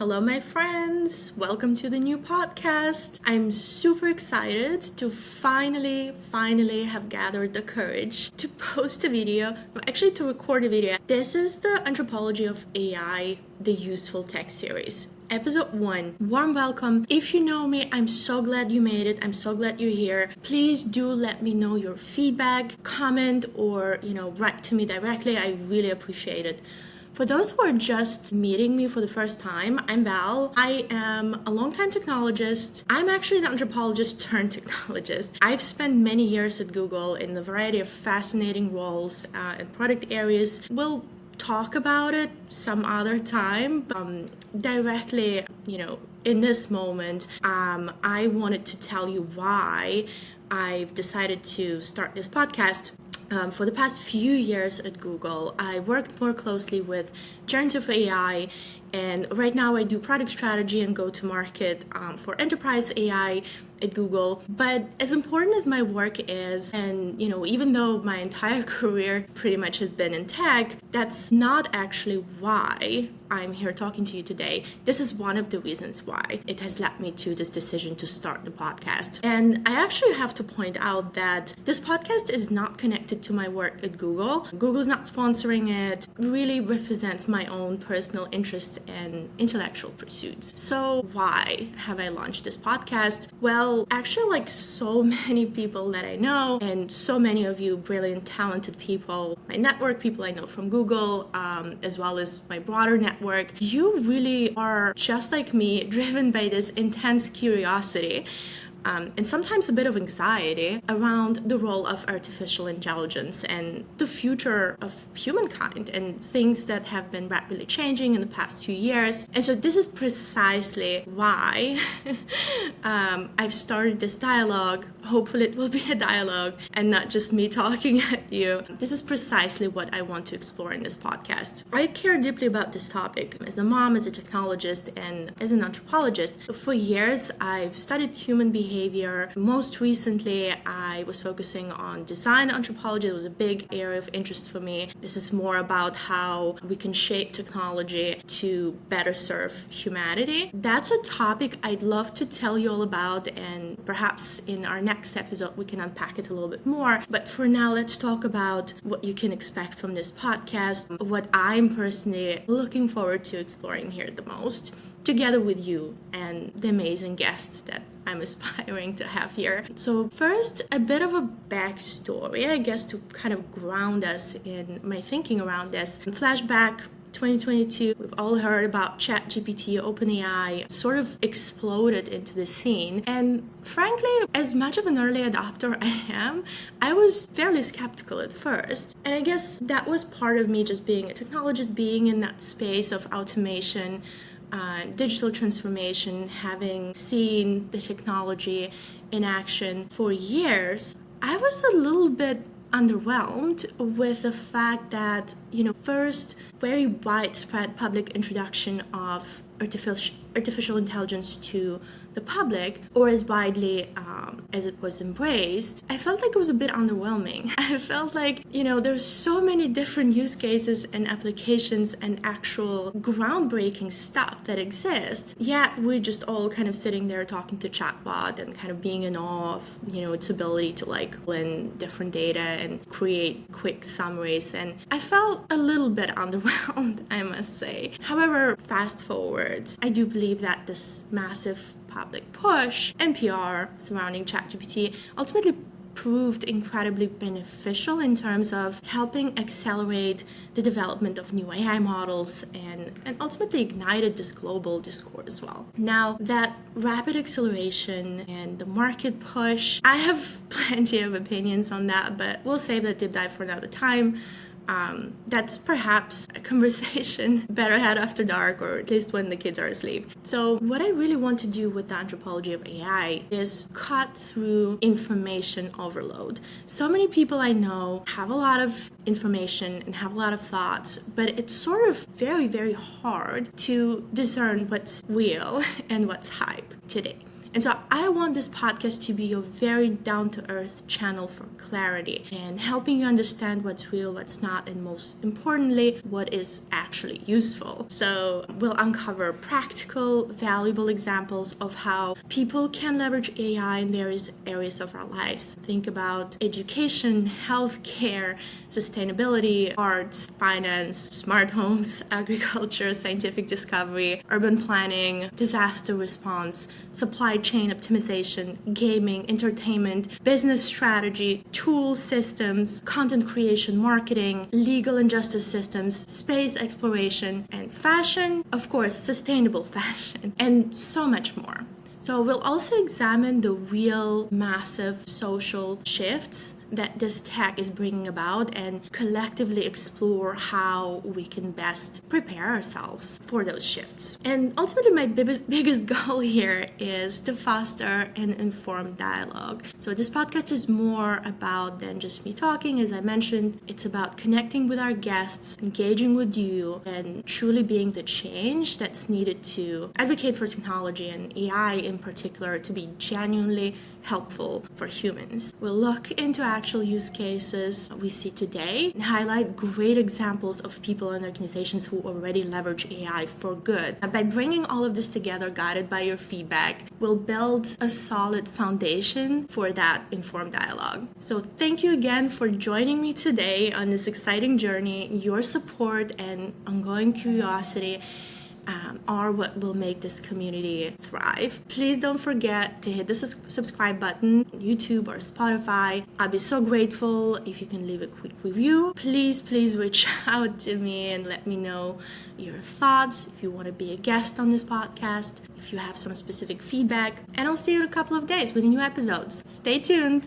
Hello, my friends. Welcome to the new podcast. I'm super excited to finally have gathered the courage to post a video, actually to record a video. This is the Anthropology of AI, the Useful Tech series. Episode 1. Warm welcome. If you know me, I'm so glad you made it. I'm so glad you're here. Please do let me know your feedback, comment, or write to me directly. I really appreciate it. For those who are just meeting me for the first time, I'm Val. I am a longtime technologist. I'm actually an anthropologist turned technologist. I've spent many years at Google in a variety of fascinating roles and product areas. We'll talk about it some other time. Directly, in this moment, I wanted to tell you why I've decided to start this podcast. For the past few years at Google, I worked more closely with generative AI, and right now I do product strategy and go-to-market for enterprise AI at Google. But as important as my work is, and even though my entire career pretty much has been in tech, that's not actually why I'm here talking to you today. This is one of the reasons why it has led me to this decision to start the podcast. And I actually have to point out that this podcast is not connected to my work at Google. Google's not sponsoring it. It really represents my own personal interests and intellectual pursuits. So why have I launched this podcast? Well, actually, like so many people that I know, and so many of you brilliant, talented people, my network, people I know from Google, as well as my broader network, you really are just like me, driven by this intense curiosity and sometimes a bit of anxiety around the role of artificial intelligence and the future of humankind and things that have been rapidly changing in the past 2 years. And so this is precisely why I've started this dialogue. Hopefully it will be a dialogue and not just me talking at you. This is precisely what I want to explore in this podcast. I care deeply about this topic as a mom, as a technologist, and as an anthropologist. For years, I've studied human behavior. Most recently, I was focusing on design anthropology. It was a big area of interest for me. This is more about how we can shape technology to better serve humanity. That's a topic I'd love to tell you all about, and perhaps in our next episode we can unpack it a little bit more. But for now, let's talk about what you can expect from this podcast, what I'm personally looking forward to exploring here the most, together with you and the amazing guests that I'm aspiring to have here. So first, a bit of a backstory, I guess, to kind of ground us in my thinking around this. Flashback 2022, we've all heard about ChatGPT, OpenAI, sort of exploded into the scene. And frankly, as much of an early adopter I was fairly skeptical at first. And I guess that was part of me just being a technologist, being in that space of automation, digital transformation, having seen the technology in action for years. I was a little bit underwhelmed with the fact that, first, very widespread public introduction of artificial intelligence to the public, or as widely as it was embraced, I felt like it was a bit underwhelming. I felt like, there's so many different use cases and applications and actual groundbreaking stuff that exists, yet we're just all kind of sitting there talking to chatbot and kind of being in awe of, its ability to blend different data and create quick summaries. And I felt a little bit underwhelmed, I must say. However, fast forward, I do believe that this massive public push and PR surrounding ChatGPT ultimately proved incredibly beneficial in terms of helping accelerate the development of new AI models and ultimately ignited this global discourse as well. Now, that rapid acceleration and the market push, I have plenty of opinions on that, but we'll save that deep dive for another time. That's perhaps a conversation better had after dark, or at least when the kids are asleep. So what I really want to do with the anthropology of AI is cut through information overload. So many people I know have a lot of information and have a lot of thoughts, but it's sort of very, very hard to discern what's real and what's hype today. And so I want this podcast to be a very down-to-earth channel for clarity and helping you understand what's real, what's not, and most importantly, what is actually useful. So we'll uncover practical, valuable examples of how people can leverage AI in various areas of our lives. Think about education, healthcare, sustainability, arts, finance, smart homes, agriculture, scientific discovery, urban planning, disaster response, supply chain optimization, gaming, entertainment, business strategy, tool systems, content creation, marketing, legal and justice systems, space exploration, and fashion, of course, sustainable fashion, and so much more. So we'll also examine the real massive social shifts that this tech is bringing about and collectively explore how we can best prepare ourselves for those shifts. And ultimately, my biggest goal here is to foster an informed dialogue. So this podcast is more about than just me talking. As I mentioned, it's about connecting with our guests, engaging with you, and truly being the change that's needed to advocate for technology and AI in particular to be genuinely helpful for humans. We'll look into actual use cases we see today and highlight great examples of people and organizations who already leverage AI for good. And by bringing all of this together, guided by your feedback, we'll build a solid foundation for that informed dialogue. So thank you again for joining me today on this exciting journey. Your support and ongoing curiosity are what will make this community thrive. Please don't forget to hit the subscribe button on YouTube or Spotify. I'd be so grateful if you can leave a quick review. Please reach out to me and let me know your thoughts, if you want to be a guest on this podcast, if you have some specific feedback. And I'll see you in a couple of days with new episodes. Stay tuned.